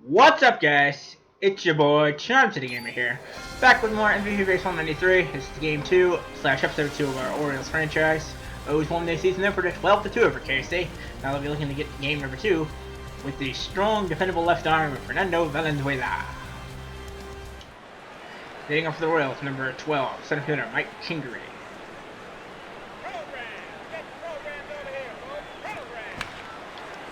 What's up, guys? It's your boy Charm City Gamer here, back with more MVP Baseball 93. This is game 2 / episode 2 of our Orioles franchise. Always won this season over to 12-2 over KC. Now they'll be looking to get game number 2 with the strong, dependable left arm of Fernando Valenzuela. Hitting up for the Royals, number 12, center fielder Mike Kingery.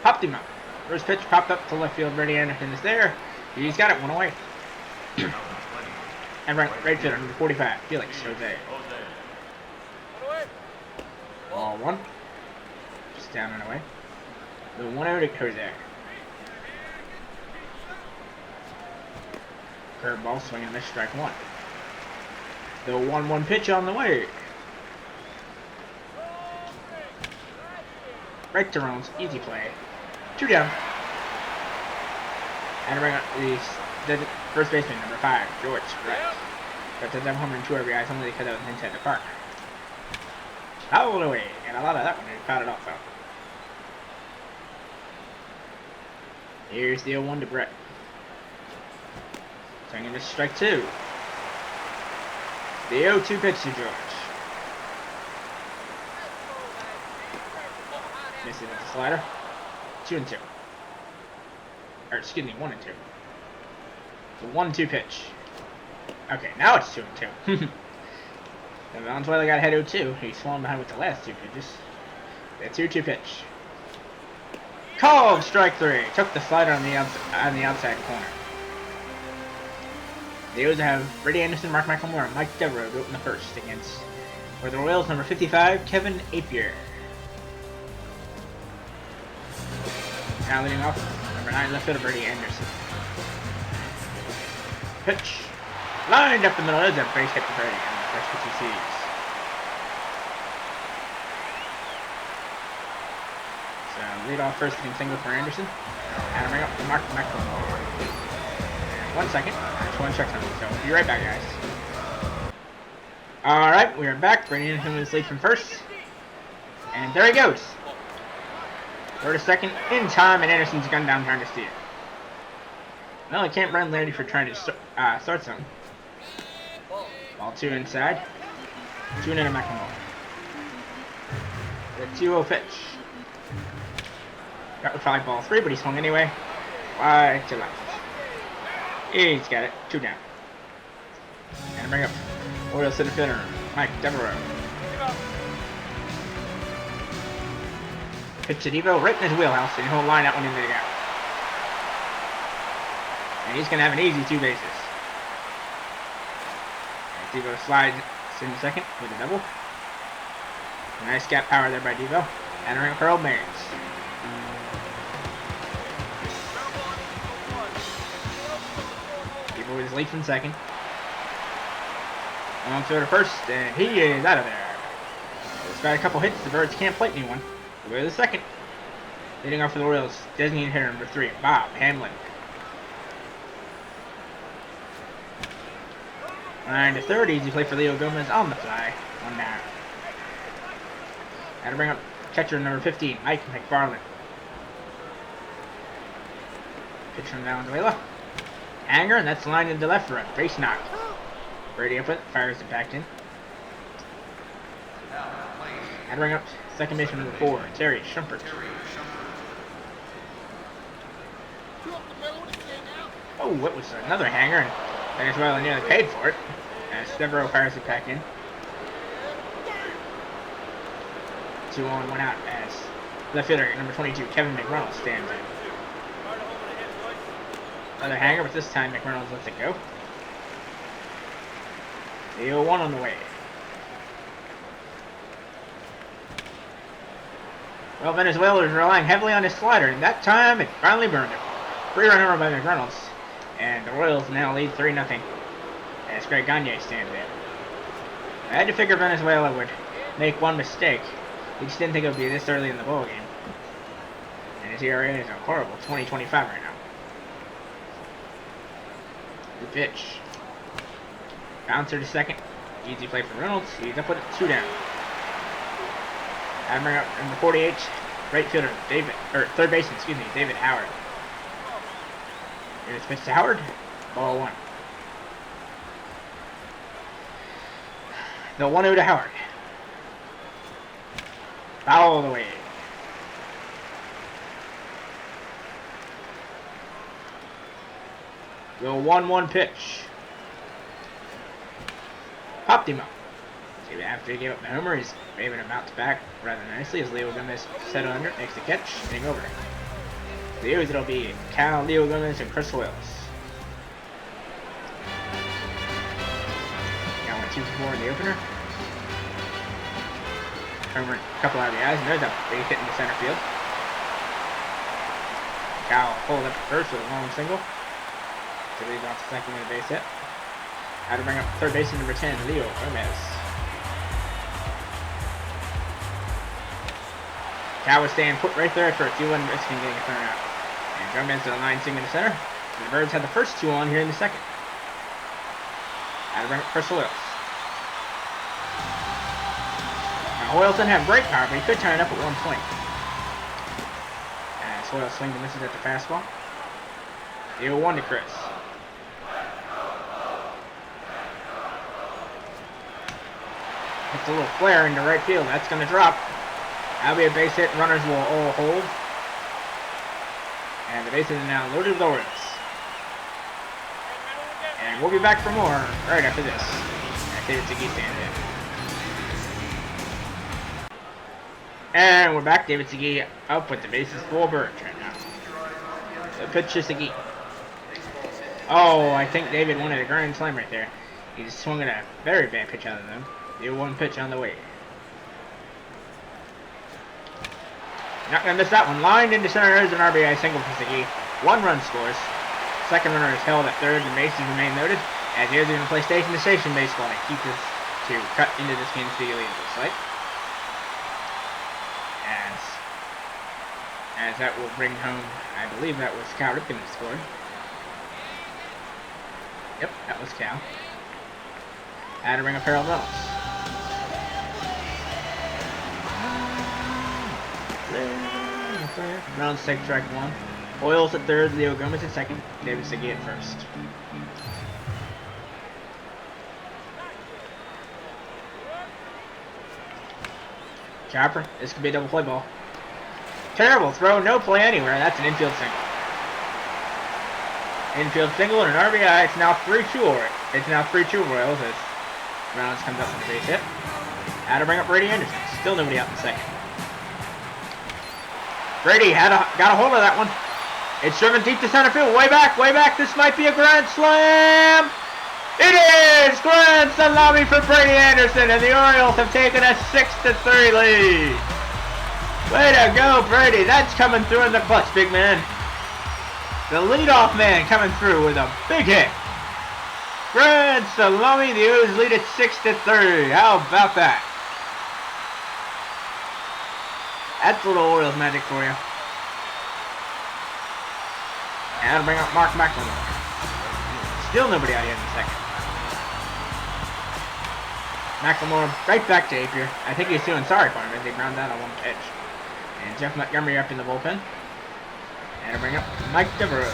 Popped him up. First pitch popped up to left field. Brady Anderson is there. He's got it, one away. And right fielder, number 45, Felix Jose. Ball one. Just down and away. The 1-0 to Jose. Curveball swinging and miss, strike one. The 1-1 pitch on the way. Right to Rollins, easy play. 2 down. And bring up the first baseman, number 5, George Brett. Got to them home run 2 RBIs only because that was inside the park. Fouled away, and a lot of that one, he fouled it off though. Here's the 0-1 to Brett. Swinging this strike 2. The 0-2 pitch to George. Misses with the slider. 2-2. Or excuse me, 1-2. The 1-2 pitch. Okay, now it's 2-2. The Valenzuela got ahead 0-2. He's falling behind with the last 2 pitches. The 2-2 pitch. Called strike 3. Took the slider on the outside corner. The O's have Brady Anderson, Mark McLemore, and Mike Devereaux go in the first against for the Royals, number 55, Kevin Apier. Now leading off, number 9, left fielder Brady Anderson. Pitch. Lined up the middle. There's a base hit to Brady, and the first pitch he sees. So lead off first inning single for Anderson. And bring up to Mark McLemore. And 1 second. There's 1 check on him, so we'll be right back, guys. Alright, we are back. Brady Anderson was lead from first. And there he goes. Third to second, in time, and Anderson's gunned down trying to steal. Well, I can't run Larry for trying to start something. Ball 2 inside. 2-0 to McLemore. The 2-0 pitch. That was probably ball 3, but he swung anyway. Wide to left. He's got it. 2 down. And bring up Orioles center fielder, Mike Devereaux. Pitch to Devo right in his wheelhouse, and he'll line that one into the gap. And he's going to have an easy 2 bases. And Devo slides in second with a double. Nice gap power there by Devo. Entering for Earl Barons. Devo is late from second. On to first, and he is out of there. Despite a couple hits, the Birds can't plate anyone. We'll go to the second. Leading off for the Royals, designated hitter number 3, Bob Hamlin. 9 to third, easy play for Leo Gomez on the fly. 1 down. Now to bring up catcher number 15, Mike McFarland. Pitch from Valenzuela. Hanger, and that's lined into left for a base knock. Brady up with it, fires it back in. And bring up second baseman number 4, Terry Shumpert. Oh, what was another hanger, and Venezuela nearly paid for it. As Devereaux fires it back in. 2 on, 1 out as left fielder number 22, Kevin McReynolds, stands in. Another hanger, but this time McReynolds lets it go. The 0-1 on the way. Well, Venezuela is relying heavily on his slider, and that time it finally burned him. 3-run homer by McReynolds, and the Royals now lead 3-0 as Greg Gagne stands in. I had to figure Venezuela would make one mistake. He just didn't think it would be this early in the ball game. And his ERA is a horrible 20.25 right now. The pitch. Bouncer to second. Easy play for Reynolds. He's up with it, 2 down. And bring up number 48, right fielder, third baseman, David Howard. Here's pitch to Howard. Ball 1. The 1-0 to Howard. Foul away. The 1-1 pitch. Popped him up. See, after he gave up the homer, he's able to bounce back rather nicely as Leo Gomez settled under, makes the catch, hitting over. The O's, it'll be Cal, Leo Gomez, and Chris Wills. Got 1, 2, 4 in the opener. Homer, a couple RBIs, and there's a base hit in the center field. Cal pulled up first with a long single. To lead off the second with a base hit. Had to bring up third baseman number 10, Leo Gomez. Cal was staying put right there at first. He wasn't risking getting a thrown out. And Gomez to the line swing in the center. And the Birds had the first 2 on here in the second. Had to bring up Chris Wills. Now Hoyles didn't have great power, but he could turn it up at one point. And Hoyles swings and misses at the fastball. 0-1 to Chris. It's a little flare into right field. That's going to drop. That'll be a base hit. Runners will all hold. And the bases are now loaded with Orioles. And we'll be back for more right after this. And David Segui stands in. And we're back. David Segui up with the bases full Birds right now. The pitch to Segui. Oh, I think David wanted a grand slam right there. He just swung at a very bad pitch out of them. The 1 pitch on the way. Not going to miss that one. Lined into center. There's an RBI single for Segui. 1 run scores. Second runner is held at third. The bases remain loaded. As the O's are going to play station-to-station baseball to keep this, to cut into this Kansas City lead, it looks like. As that will bring home, I believe that was Cal Ripken that scored. Yep, that was Cal. Had to bring up Harold Reynolds. Reynolds takes strike 1. Hoyles at third, Leo Gomez at second, David Segui at first. Chopper, this could be a double play ball. Terrible throw, no play anywhere. That's an infield single. Infield single and an RBI. It's now 3-2 Orioles. It's now 3-2 Royals as Reynolds comes up with a base hit. Had to bring up Brady Anderson. Still nobody out in the second. Brady got a hold of that one. It's driven deep to center field. Way back, way back. This might be a grand slam. It is! Grand salami for Brady Anderson, and the Orioles have taken a 6-3 lead. Way to go, Brady. That's coming through in the clutch, big man. The leadoff man coming through with a big hit. Grand salami. The O's lead at 6-3. How about that? That's a little Orioles magic for you. And to bring up Mark McLemore. Still nobody out here in the second. McLemore right back to Apier. I think he's feeling sorry for him as they ground out on 1 pitch. And Jeff Montgomery up in the bullpen. And to bring up Mike Devereaux.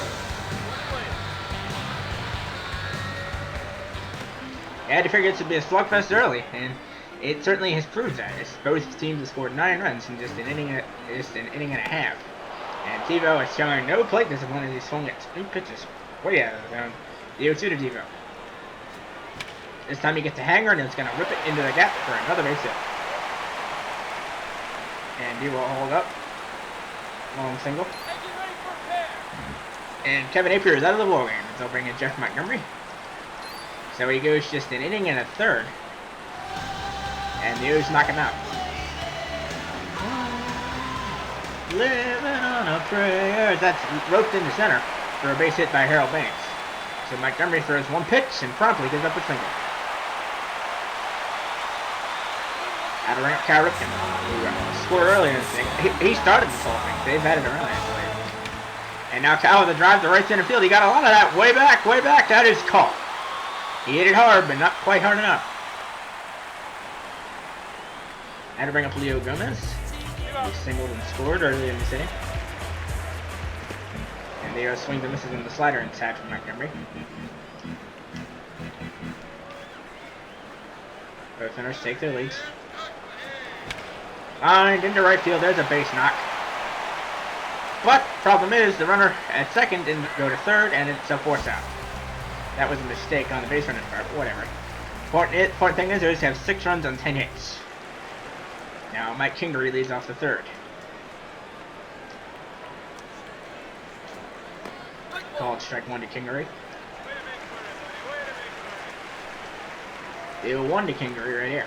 I had to figure this would be a slugfest early, and it certainly has proved that. As both teams have scored 9 runs in just an inning and a half. And Devo is showing no plate discipline as he swung at 2 pitches way out of the zone. The 0-2 to Devo. This time he gets a hanger and it's going to rip it into the gap for another base hit. And Devo will hold up. Long single. And Kevin Apier is out of the ballgame as they'll bring in Jeff Montgomery. So he goes just an inning and a third. And the O's knock him out. Living on a prayer. That's roped into center for a base hit by Harold Banks. So Montgomery throws 1 pitch and promptly gives up a single. Had to ring up Cal Ripken, who scored earlier in this thing. He started this whole thing. They've had it early, I believe. And now Cal with a drive to right center field. He got a lot of that way back, way back. That is caught. He hit it hard, but not quite hard enough. Had to bring up Leo Gomez. He singled and scored earlier in this inning. And And they swing the misses in the slider inside from Montgomery. Both runners take their leads. Lined into right field. There's a base knock. But problem is the runner at second didn't go to third, and it's a force out. That was a mistake on the base runner's part, but whatever. Important thing is they have 6 runs on 10 hits. Now Mike Kingery leads off the third. Called strike 1 to Kingery. Deal 1 to Kingery right here.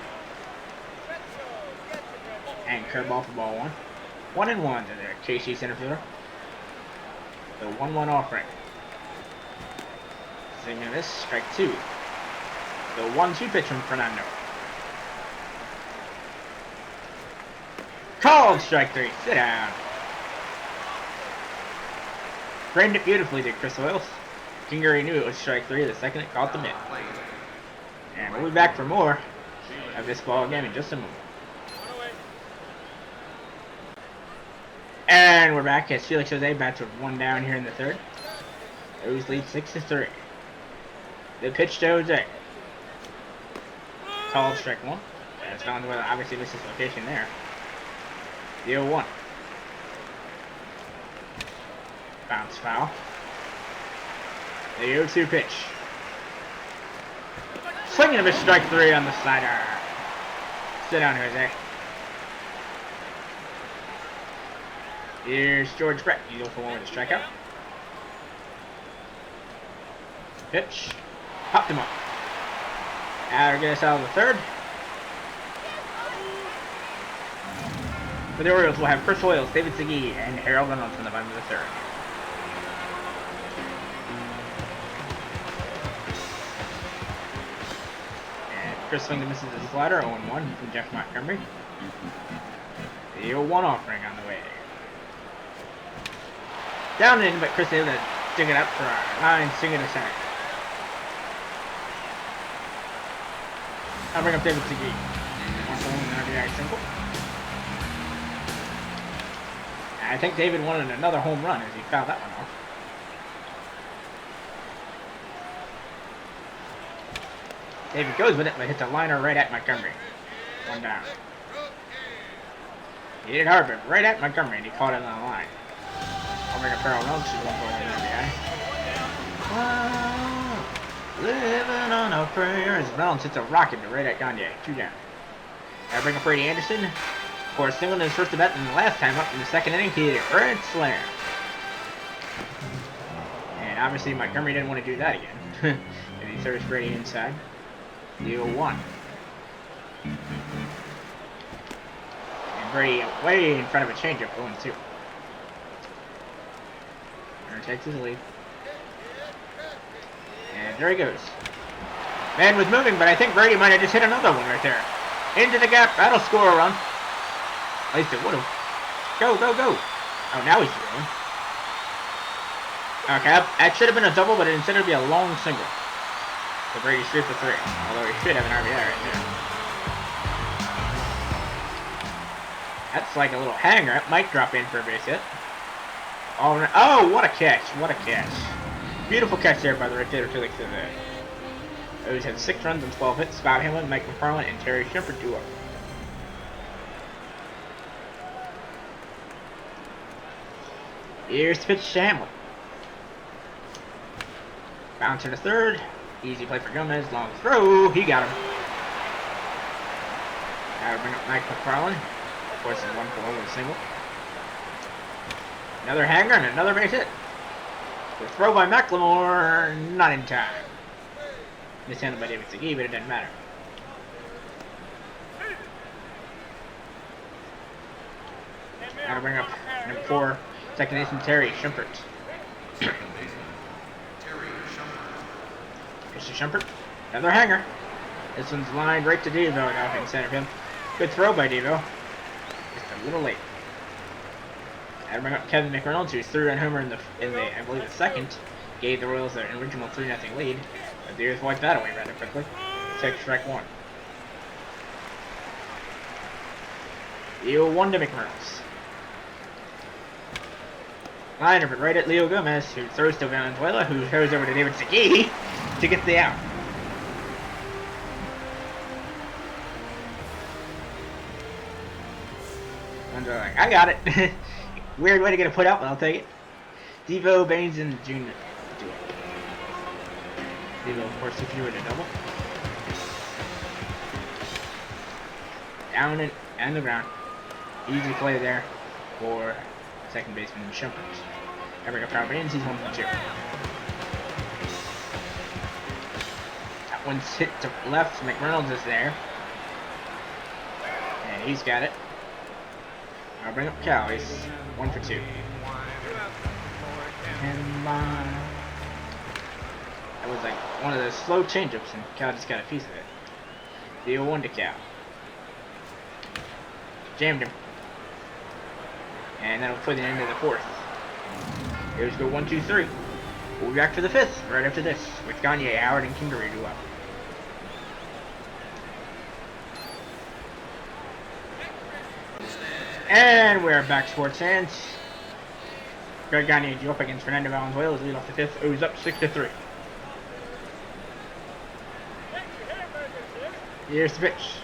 And curveball for ball 1. 1-1 to the KC center fielder. The 1-1 offering. Swing and miss, strike 2. The 1-2 pitch from Fernando. Called strike 3. Sit down. Framed it beautifully, did Chris Wills. Kingery knew it was strike 3 the second it caught the mitt. And we'll be back for more of this ball game in just a moment. And we're back as Felix Jose bats with 1 down here in the third. O's lead 6-3. The pitch to Jose. Called strike 1. That's found where obviously this is location there. The 0-1. Bounce foul. The 0-2 pitch. Swinging a miss, strike 3 on the slider. Sit down, Jose. Here's George Brett. You go for 1 with a strikeout. Pitch. Popped him up. Now get us out of the third. For the Orioles, we'll have Chris Wills, David Segui, and Harold Reynolds from the bottom of the third. And Chris swings and misses the slider, 0-1 from Jeff Montgomery. The 0-1 offering on the way. Down in, but Chris able to dig it up for a line, swing it to center. I'll bring up David Segui. 1-1 RBI single. I think David wanted another home run as he fouled that one off. David goes with it, but hits a liner right at Montgomery. 1 down. He hit it hard, but right at Montgomery, and he caught it on the line. I'll bring up Harold Reynolds, who's 1-1 RBI. Living on a prayer as Reynolds hits a rocket to right at Gagne. 2 down. I'll bring up Brady Anderson. For a single in his first at bat, and the last time up in the second inning, he hit a grand slam. And obviously Montgomery didn't want to do that again. And he throws Brady inside. The 0-1. And Brady way in front of a changeup, 0-2. Runner takes his lead. And there he goes. Man was moving, but I think Brady might have just hit another one right there. Into the gap, that'll score a run. At least it would have. Go, go, go. Oh, now he's throwing. Okay, that should have been a double, but instead it'd be a long single. So Brady's 3 for 3. Although he should have an RBI right there. That's like a little hanger. It might drop in for a base hit. Oh, what a catch. What a catch. Beautiful catch there by the right fielder, Felix Jose. O's had 6 runs and 12 hits. Bob Hamlin, Mike McFarland, and Terry Shepard do up. Here's the pitch to Hamlin. Bouncer to third. Easy play for Gomez. Long throw. He got him. Now bring up Mike McFarland. Of course, it's 1-4 with a single. Another hanger and another base hit. The throw by McLemore. Not in time. Mishandled by David Segui, but it doesn't matter. Now to bring up number 4. Second baseman Terry Shumpert. Pitch to Shumpert. Another hanger. This one's lined right to Devo now in center field. Good throw by Devo. Just a little late. Now to bring up Kevin McReynolds, who's 3-run homer in the I believe the second. Gave the Royals their original 3-0 lead. But the Earth wiped that away rather quickly. Take strike 1. The 0-1 to McReynolds. Liner, but right at Leo Gomez, who throws to Valenzuela, who throws over to David Segui to get the out. Like, I got it. Weird way to get a put out, but I'll take it. Devo, Baines, and Jr. do it. Devo, of course, if you were to double. Down and the ground. Easy play there for second baseman Shumpert. There we go, Proud Baines, he's 1 for 2. That one's hit to left, McReynolds is there. And he's got it. I'll bring up Cal, he's 1 for 2. And that was like one of those slow changeups, and Cal just got a piece of it. The 0-1 to Cal. Jammed him. And that'll put an end to the 4th. Here's go 1, 2, 3. We'll be back for the 5th right after this with Gagne, Howard, and Kingery do up. And we're back, sports fans. Greg Gagne due up against Fernando Valenzuela as lead off the 5th. O's up 6-3. Here's the pitch.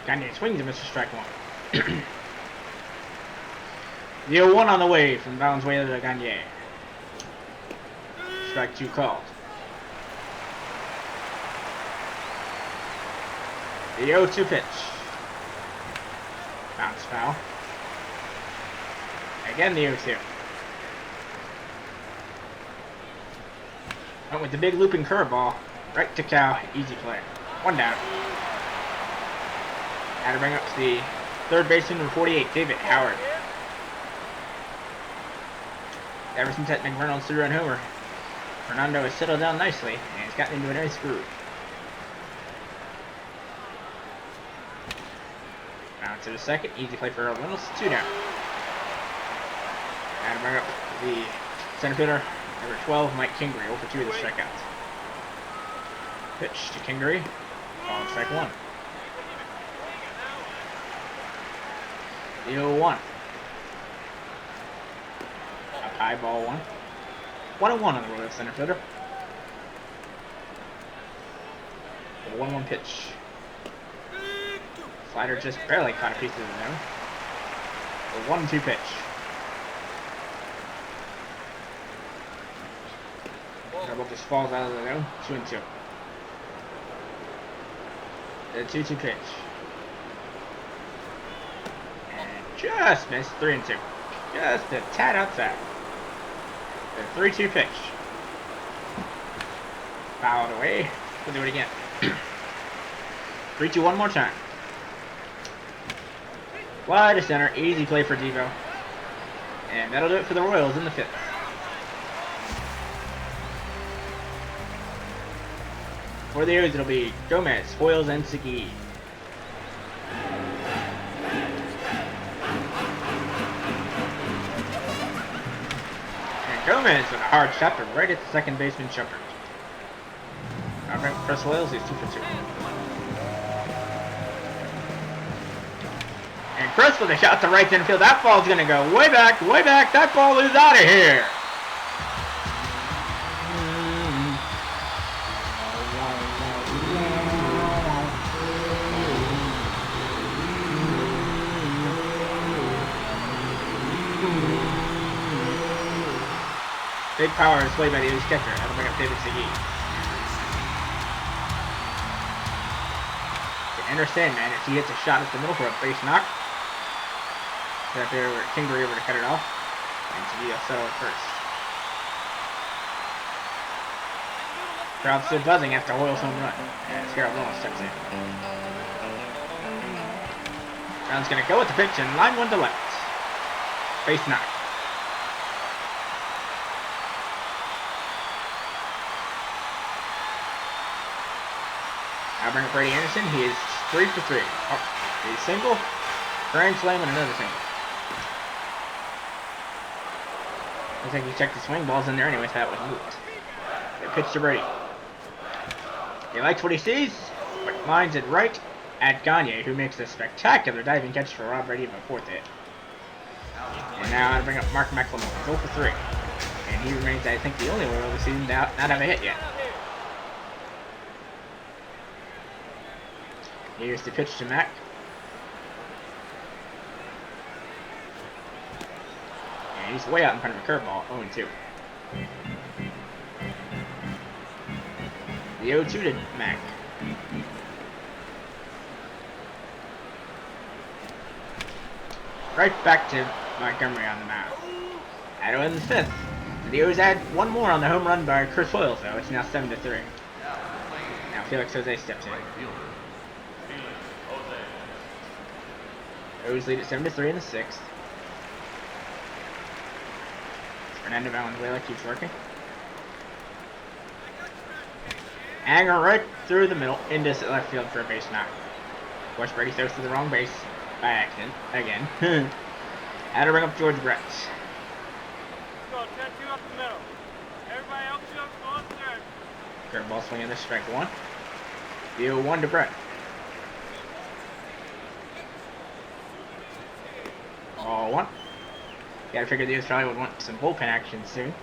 Gagne swings and misses strike 1. The 0-1 on the way from Valenzuela to Gagne. Strike 2 called. The 0-2 pitch. Bounce foul. Again the 0-2. Went with the big looping curveball. Right to Cal. Easy play. 1 down. Had to bring up to the third baseman with 48, David Howard. Ever since that McReynolds 3-run homer, Fernando has settled down nicely and he's gotten into a nice groove. Bounce to the second, easy play for Earl Reynolds, 2 down. And bring up the center fielder, number 12, Mike Kingery, 0 for 2 of the strikeouts. Pitch to Kingery, ball strike 1. The 0-1. Up high, ball 1. 1-1 on the Royals center fielder. The 1-1 pitch. Slider just barely caught a piece of the zone. The 1-2 pitch. Double just falls out of the zone. 2-2. The 2-2 pitch. And just missed. 3-2. Just a tad outside. The 3-2 pitch. Fouled away. We'll do it again. 3-2 one more time. Fly to center. Easy play for Devo. And that'll do it for the Royals in the 5th. For the O's, it'll be Gomez, Hoyles, and Segui. And Gomez with a hard shot to right at the second baseman Shumpert. Chris Hoyles is 2 for 2. And Chris with a shot to right infield. That ball's gonna go way back, way back. That ball is out of here. Big power is played by the O's catcher. That'll bring up David Segui. To enter Sandman, if he hits a shot at the middle for a base knock. Right there, Kingery over to cut it off. And Segui will settle at first. Crowd still buzzing after Hoyle's home run. And Harold Reynolds steps in. Brown's going to go with the pitch and line 1 to left. Base knock. Now bring up Brady Anderson. He is 3 for 3. Oh, a single, grand slam, and another single. Looks like he checked the swing balls in there anyway, so that was moved. They pitch to Brady. He likes what he sees, but lines it right at Gagne, who makes a spectacular diving catch for Rob Brady of a 4th hit. And now I bring up Mark McLemore. He's 0 for 3. And he remains, I think, the only Oriole this season not have a hit yet. Here's the pitch to Mac. And he's way out in front of a curveball, 0-2. The 0-2 to Mac. Right back to Montgomery on the mound. Addo in the 5th. The O's add one more on the home run by Chris Hoyle, though. It's now 7-3. Now Felix Jose steps in. O's lead at 7-3 in the 6th. Fernando Valenzuela keeps working. Anger right through the middle into left field for a base knock. Of course, Brady throws to the wrong base by accident again. Had to bring up George Brett. Go, 10-2 up the middle. Everybody else go on third. Curveball swinging this, strike 1. The 0-1 to Brett. Ball 1. Gotta figure the O's probably would want some bullpen action soon.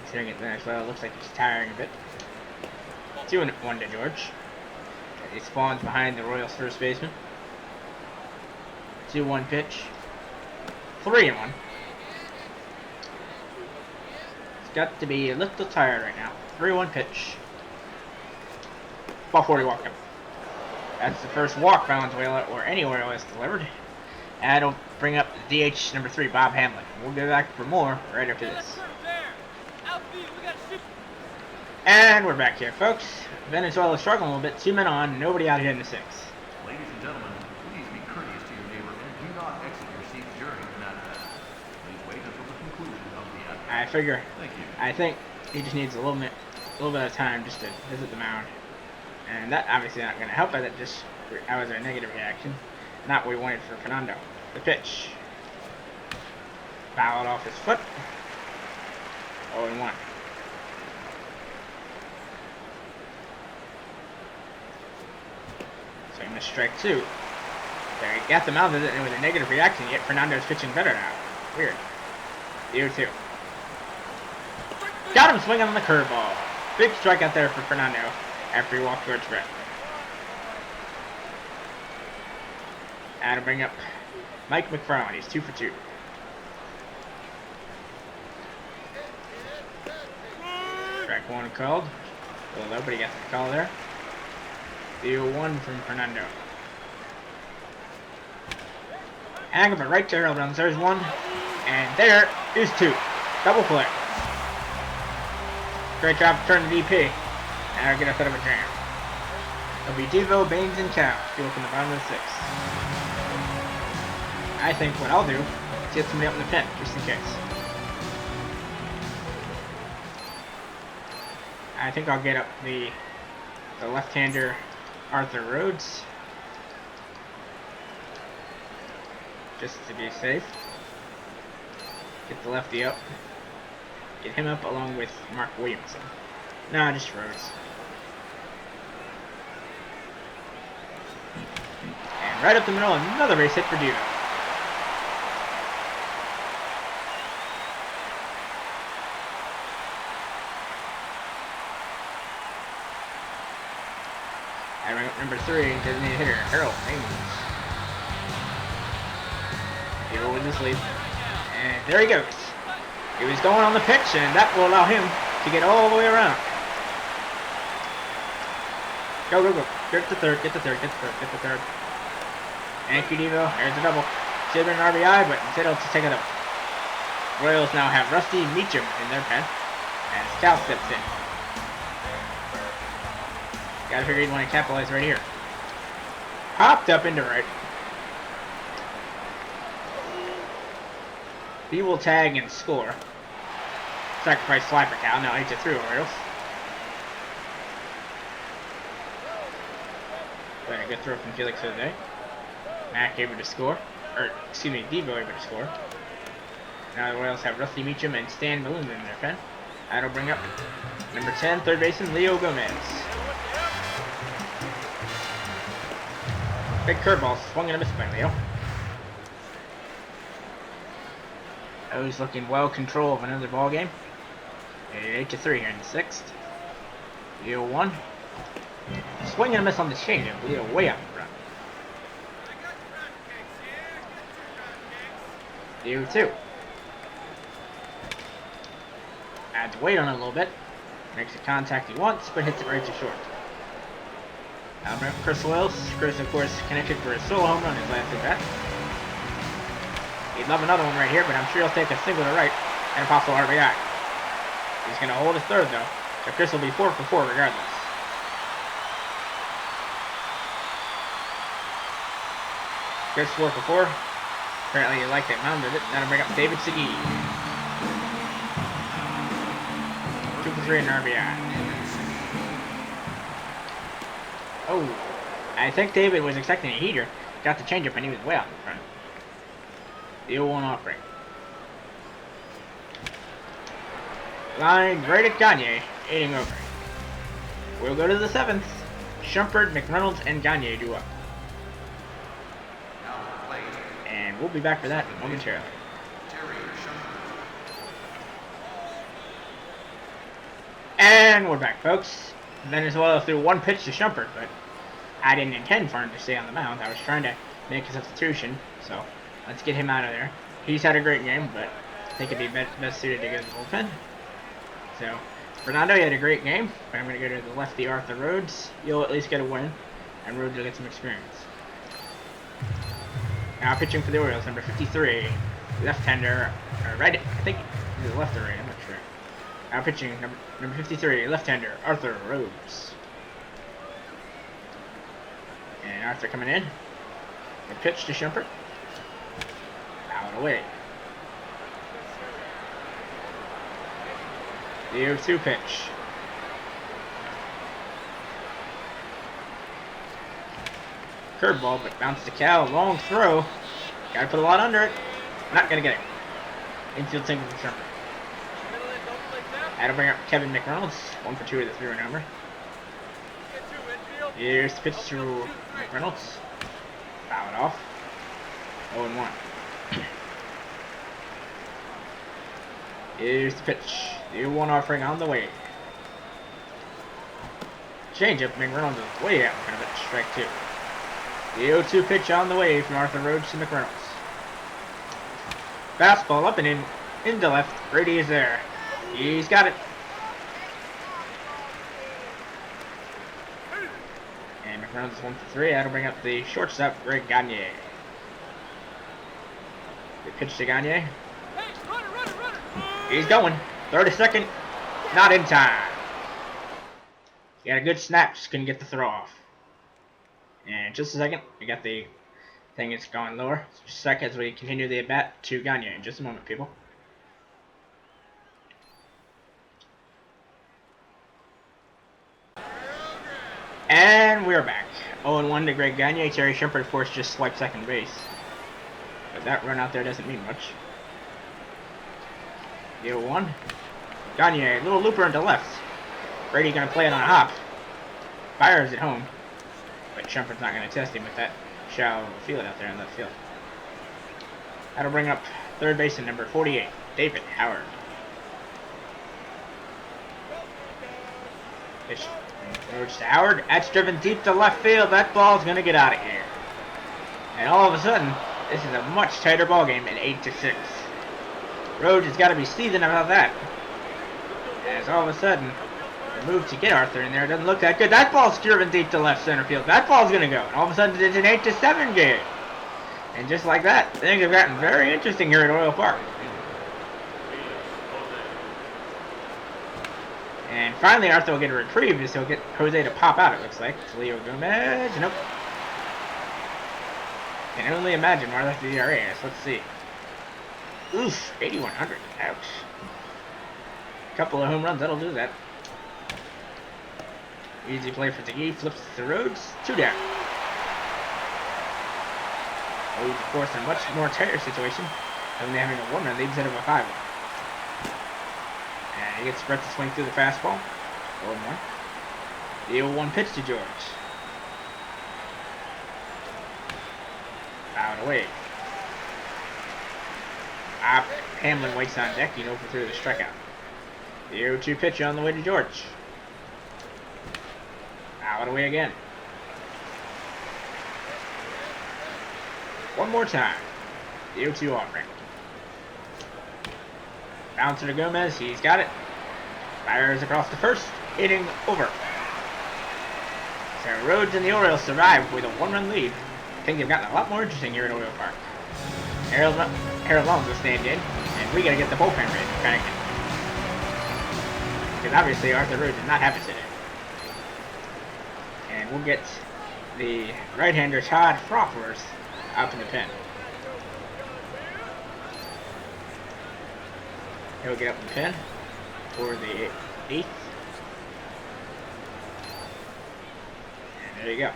Considering it as well, it looks like he's tiring a bit. 2-1 to George. He spawns behind the Royals first baseman. 2-1 pitch. 3-1. He's got to be a little tired right now. 3-1 pitch. Ball 40 walked up. That's the first walk Valenzuela or any Oriole has delivered. And I don't bring up the DH number 3, Bob Hamlin. We'll get back for more right after this. And we're back here, folks. Venezuela struggling a little bit. 2 men on, nobody out here in the 6th. Ladies and gentlemen, please be courteous to your neighbor and do not exit your seats during the at-bat. Please wait until the conclusion of the at-bat. I figure. Thank you. I think he just needs a little bit of time just to visit the mound, and that obviously not going to help. That was a negative reaction, not what we wanted for Fernando. The pitch, fouled off his foot. 0-1. So he missed strike 2. There, he got the mound with a negative reaction, yet Fernando's pitching better now. Weird. 0-2. Got him swinging on the curveball. Big strike out there for Fernando after he walked towards Brett. And to bring up Mike McFarland. He's 2 for 2. Strike 1 called. A little low, but he got the call there. The 0-1 from Fernando. Agama right to Harold runs. There's 1. And there is 2. Double play. Great job to turn the DP. And I'll get a bit of a jam. It'll be Devo, Baines, and Cow. If you look in the bottom of the 6th. I think what I'll do is get somebody up in the pen, just in case. I think I'll get up the left-hander Arthur Rhodes. Just to be safe. Get the lefty up. Get him up along with Mark Williamson. Nah, just Rhodes. And right up the middle, another base hit for Devo. Number 3, designated hitter, Harold Baines. Devo with his lead. And there he goes. He was going on the pitch, and that will allow him to get all the way around. Go, go, go. Get the third, get the third, get the third, get the third. Thank you, Devo. There's a double. Should have been an RBI, but instead he'll just take a double. Royals now have Rusty Meacham in their pen, and Scout steps in. Gotta figure you'd want to capitalize right here. Popped up into right. He will tag and score. Sacrifice fly for Cal. Now 8-3 Orioles. But a good throw from Felix Jose. Mac able to score. Or, excuse me, Devo able to score. Now the Royals have Rusty Meacham and Stan Balloon in their pen. That'll bring up number 10, third baseman, Leo Gomez. Big curveball, swung and a miss by Leo. O's looking well control of another ball game. 8-3 here in the 6th. Leo 1. Swing and a miss on the changeup. Leo way out in front. Leo 2. Adds weight on it a little bit. Makes the contact he wants, but hits it right to short. Chris Wills. Chris, of course, connected for a solo home run his last at bat. He'd love another one right here, but I'm sure he'll take a single to right and a possible RBI. He's going to hold his third, though. So Chris will be 4 for 4 regardless. Chris 4 for 4. Apparently you liked it, mounded it. That'll bring up David Segui. 2 for 3 and an RBI. Oh, I think David was expecting a heater. Got the changeup and he was way out in front. The 0-1 offering. Line right at Gagne, 8 over. We'll go to the 7th. Shumpert, McReynolds, and Gagne do up. And we'll be back for that momentarily. And we're back, folks. Venezuela threw one pitch to Shumpert, but I didn't intend for him to stay on the mound. I was trying to make a substitution, so let's get him out of there. He's had a great game, but I think it'd be best suited to go to the bullpen. So, Fernando, you had a great game, but I'm going to go to the lefty Arthur Rhodes. You'll at least get a win, and Rhodes will get some experience. Now pitching for the Orioles, number 53, left-hander, or right, I think he's left or right, I'm not sure. Now pitching, number 53, left-hander, Arthur Rhodes. And Arthur coming in. The pitch to Shumpert. Out away. The 0-2 pitch. Curveball, but bounced to Cal. Long throw. Gotta put a lot under it. Not gonna get it. Infield single for Shumpert. That'll bring up Kevin McReynolds. 1 for 2 of the 3-run homer. Here's the pitch to McReynolds. Foul it off. 0-1. Here's the pitch. The 0-1 offering on the way. Changeup. McReynolds is way out in front of it. Strike 2. The 0-2 pitch on the way from Arthur Rhodes to McReynolds. Fastball up and in. Into left. Brady is there. He's got it. And McReynolds is 1 for 3. That'll bring up the shortstop, Greg Gagne. The pitch to Gagne. He's going. Throw to second. Not in time. He had a good snap. Just couldn't get the throw off. And just a second. We got the thing is going lower. Just a second as we continue the at-bat to Gagne. In just a moment, people. And we're back. 0-1 to Greg Gagne. Terry Shumpert, of course, just swiped second base. But that run out there doesn't mean much. 0-1. Gagne, little looper into left. Brady gonna play it on a hop. Fires it home. But Shumpert's not gonna test him with that shallow field out there in left field. That'll bring up third baseman number 48, David Howard. Pitch Rhodes to Howard. That's driven deep to left field. That ball's gonna get out of here. And all of a sudden, this is a much tighter ball game at 8-6. Rhodes has got to be seething about that. As all of a sudden, the move to get Arthur in there doesn't look that good. That ball's driven deep to left center field. That ball's gonna go. And all of a sudden, it's an 8-7 game. And just like that, things have gotten very interesting here at Oriole Park. And finally, Arthur will get a reprieve as he'll get Jose to pop out, it looks like. It's Leo Gomez. Nope. Can only imagine why that's the ERA is. Let's see. Oof, 8,100. Ouch. Couple of home runs, that'll do that. Easy play for Tegui. Flips to Rhodes. 2 down. Rhodes, of course, in a much more tighter situation. Only having a 1-run lead instead of a 5-1. And he gets Brett to swing through the fastball. 0-1. The 0-1 pitch to George. Fouled away. Hamlin waits on deck. You know for through the strikeout. The 0-2 pitch on the way to George. Out and away again. One more time. The 0-2 offering. Bouncer to Gomez. He's got it. Fires across the first. Hitting over. So Rhodes and the Orioles survive with a 1-run lead. I think they've gotten a lot more interesting here at Oriole Park. Harold Mullins will stand in, and we gotta get the bullpen ready for Pennington. Because obviously Arthur Rhodes did not have it today. And we'll get the right-hander Todd Frothworth up in the pen. He'll get up in the pen for the 8th. And there you go.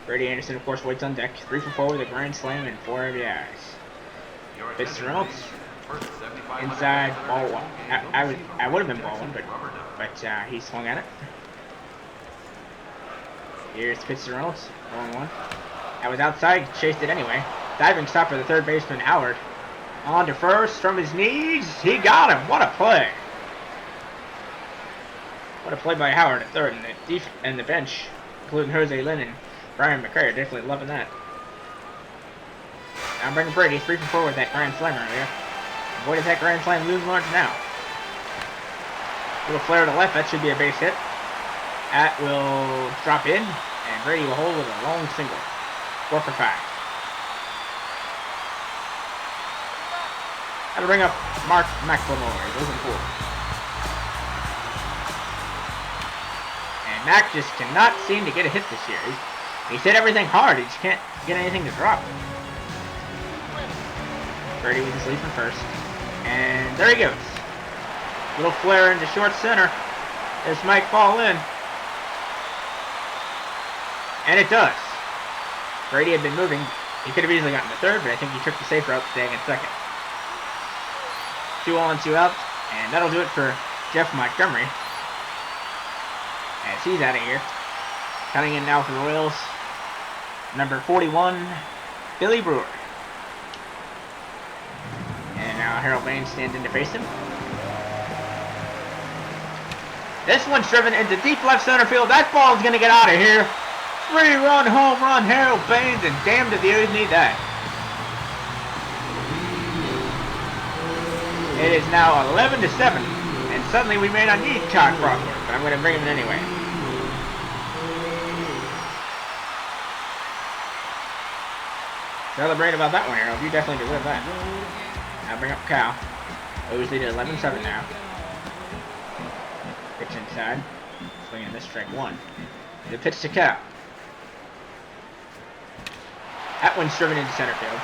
Brady Anderson, of course, waits on deck. 3 for 4 with a grand slam and 4 RBIs. Pitch to Reynolds. Inside, ball 1. I would have been ball 1, but he swung at it. Here's the pitch to Reynolds. Ball 1. That was outside, chased it anyway. Diving stop for the third baseman, Howard. On to first from his knees. He got him. What a play. What a play by Howard at third. And the bench, including Jose Lynn and Brian McCray, are definitely loving that. Now bringing Brady 3 for 4 with that grand slam earlier. Boy, does that grand slam lose large now. Little flare to left. That should be a base hit. That will drop in. And Brady will hold with a long single. 4 for 5. That'll bring up Mark McLemore. Goes in 4. And Mac just cannot seem to get a hit this year. He's hit everything hard. He just can't get anything to drop. Brady with his lead from first. And there he goes. Little flare into short center. This might fall in. And it does. Brady had been moving. He could have easily gotten to third, but I think he took the safe route staying in second. 2 on, 2 out. And that'll do it for Jeff Montgomery. As he's out of here. Coming in now for the Royals. Number 41, Billy Brewer. And now Harold Baines stands in to face him. This one's driven into deep left center field. That ball's going to get out of here. 3-run home run, Harold Baines, and damn did the O's need that. It is now 11-7, and suddenly we may not need Todd Frothworth, but I'm going to bring him in anyway. Celebrate about that one, Harold. You definitely deserve that. Now bring up Cal. O's lead at 11-7 now. Pitch inside. Swinging this strike 1. The pitch to Cal. That one's driven into center field.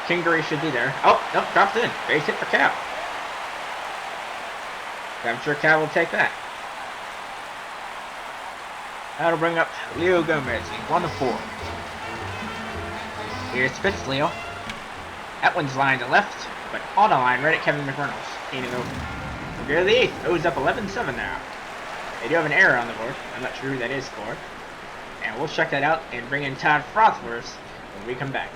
Kingery should be there. Oh, nope, dropped in. Base hit for Cal. I'm sure Cal will take that. That'll bring up Leo Gomez. 1 of 4. Here's the pitch, Leo. That one's lined to left, but on the line right at Kevin McReynolds. Gaining over. We'll go to the 8th. O's up 11-7 now. They do have an error on the board. I'm not sure who that is for. And we'll check that out and bring in Todd Frothworth when we come back.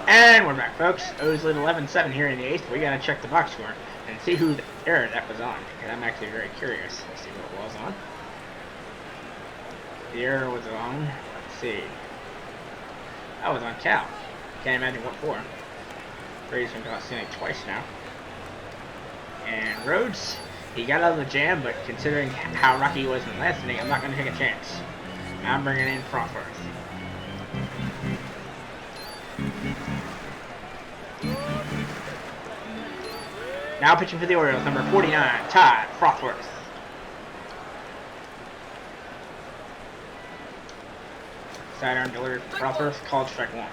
And we're back, folks. O's lead 11-7 here in the 8th. We gotta check the box score and see who the error that was on, because I'm actually very curious. Let's see what it was on. The error was on, let's see. That was on Cal. Can't imagine what for. Brady's been caught stealing twice now. And Rhodes, he got out of the jam, but considering how rocky he was in the last inning, I'm not going to take a chance. I'm bringing in Frothworth. Now pitching for the Orioles, number 49, Todd Frothworth. Sidearm delivered for Frothworth, called strike 1.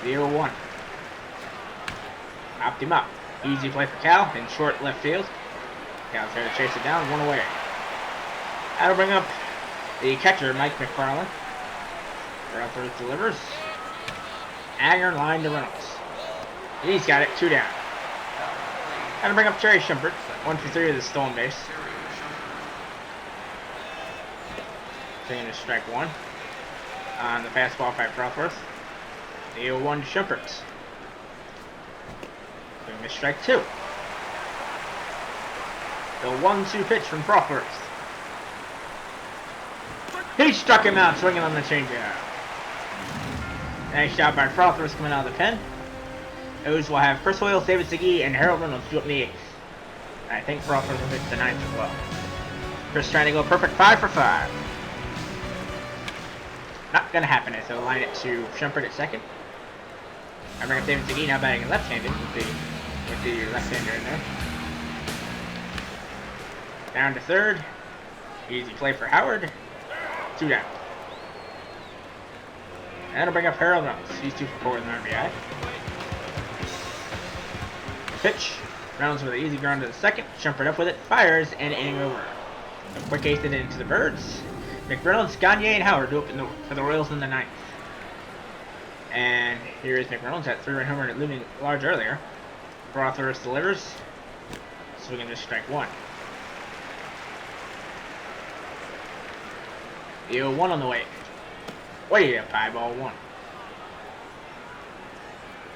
The 0-1. Hopped him up. Easy play for Cal in short left field. Cal's there to chase it down, 1 away. That'll bring up the catcher, Mike McFarland. Frothworth delivers. Anger line to Reynolds. He's got it, 2 down. That'll bring up Jerry Shumpert, 1 for 3 with the stolen base. Taking to strike 1. on the fastball by Frothworth. The 0-1 Shumpert. So we missed strike 2. The 1-2 pitch from Frothworth. He struck him out, swinging on the changeup. Nice job by Frothworth coming out of the pen. O's will have Chris Hoyle, David Segui, and Harold Reynolds due up in the 8th. I think Frothworth will pitch the 9th as well. Chris trying to go perfect 5 for 5. Not gonna happen, so line it to Shumpert at second. I bring up David Segui now batting left-handed with the left-hander in there. Down to third. Easy play for Howard. 2 down. And that'll bring up Harold Reynolds. He's 2 for 4 with an RBI. Pitch. Reynolds with an easy ground to the second. Shumpert up with it. Fires and inning over. A quick eighth inning into the birds. McReynolds, Gagne, and Howard do up for the Royals in the 9th. And here is McReynolds at 3-run homer looming large earlier. Frothworth delivers. Swinging to strike 1. The 0-1 on the way. Way up high, ball 1.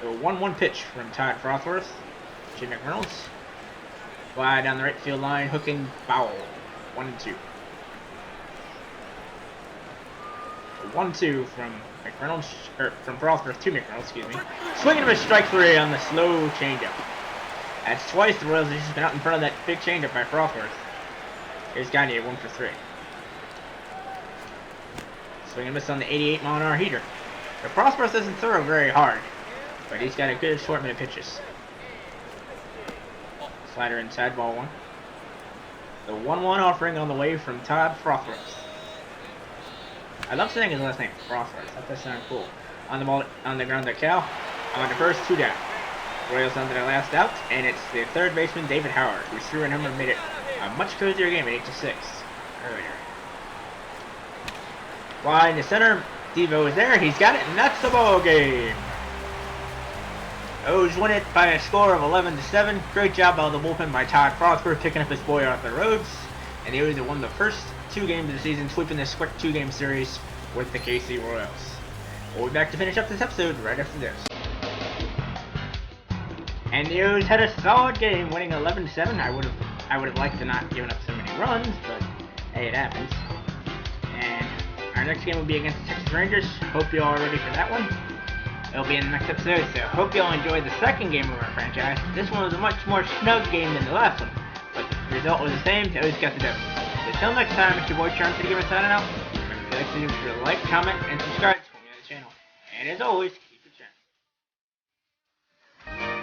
The 1-1 pitch from Todd Frothworth. Jim McReynolds. Fly down the right field line, hooking foul. 1-2. 1-2 from McReynolds, or from Frothworth to McReynolds, excuse me. Swinging of a strike 3 on the slow changeup. That's twice the Royals have just been out in front of that big changeup by Frothworth. Here's Gagne, 1 for 3. Swing and miss on the 88-mile-an-hour heater. The Frothworth doesn't throw very hard, but he's got a good assortment of pitches. Slider inside, ball 1. The 1-1 offering on the way from Todd Frothworth. I love saying his last name, Frothworth. That does sound cool. On the ball, on the ground at Cal. On the first, 2 down. Royals under their last out, and it's the third baseman David Howard, who threw a number and made it a much cozier game at 8-6 earlier. Fly in the center. Devo is there. He's got it, and that's the ball game. O's win it by a score of 11-7. Great job by the bullpen by Todd Frothworth picking up his boy Arthur Rhodes. And the O's have won the first 2 games of the season, sweeping this quick 2-game series with the KC Royals. We'll be back to finish up this episode right after this. And the O's had a solid game, winning 11-7. I would have liked to not given up so many runs, but hey, it happens. And our next game will be against the Texas Rangers. Hope you all are ready for that one. It'll be in the next episode, so hope you all enjoyed the second game of our franchise. This one was a much more snug game than the last one, but the result was the same. The O's got the W. So until next time, it's your boy Charm to give us a signing out. Remember, if you like to do, like, comment, and subscribe to the channel. And as always,